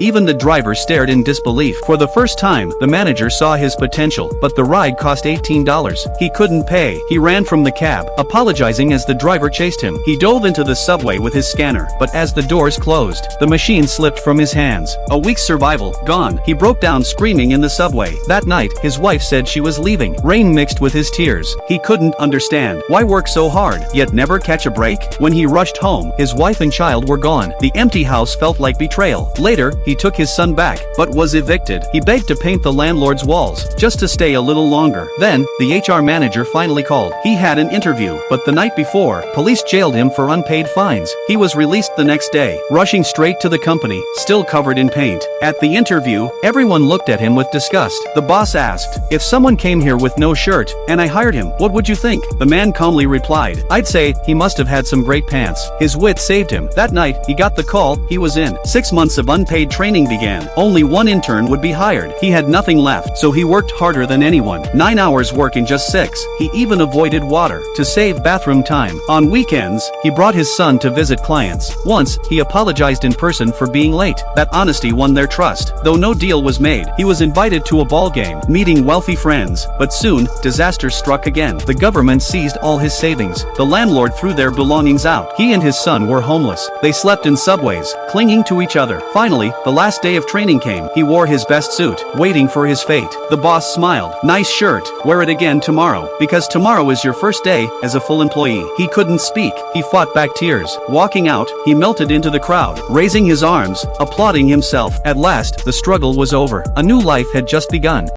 Even the driver stared in disbelief. For the first time, the manager saw his potential, but the ride cost $18. He couldn't pay. He ran from the cab, apologizing as the driver chased him. He dove into the subway with his scanner, but as the doors closed, the machine slipped from his hands. A week's survival gone. He broke down screaming in the subway. That night, his wife said she was leaving. Rain mixed with his tears. He couldn't understand. Why work so hard, yet never catch a break? When he rushed home, his wife and child were gone. The empty house felt like betrayal. Later, he took his son back, but was evicted. He begged to paint the landlord's walls, just to stay a little longer. Then, the HR manager finally called. He had an interview, but the night before, police jailed him for unpaid fines. He was released the next day, rushing straight to the company, still covered in paint. At the interview, everyone looked at him with disgust. The boss asked, "If someone came here with no shirt, and I hired him, what would you think?" The man calmly replied, "I'd say, he must have had some great pants." His wit saved him. That night, he got the call. He was in. 6 months of unpaid training began. Only one intern would be hired. He had nothing left, so he worked harder than anyone. 9 hours work in just 6. He even avoided water to save bathroom time. On weekends, he brought his son to visit clients. Once, he apologized in person for being late. That honesty won their trust. Though no deal was made, he was invited to a ball game, meeting wealthy friends. But soon, disaster struck again. The government seized all his savings. The landlord threw their belongings out. He and his son were homeless. They slept in subways, clinging to each other. Finally, the last day of training came. He wore his best suit, waiting for his fate. The boss smiled. "Nice shirt. Wear it again tomorrow, because tomorrow is your first day as a full employee." He couldn't speak. He fought back tears. Walking out, he melted into the crowd, raising his arms, applauding himself. At last, the struggle was over. A new life had just begun.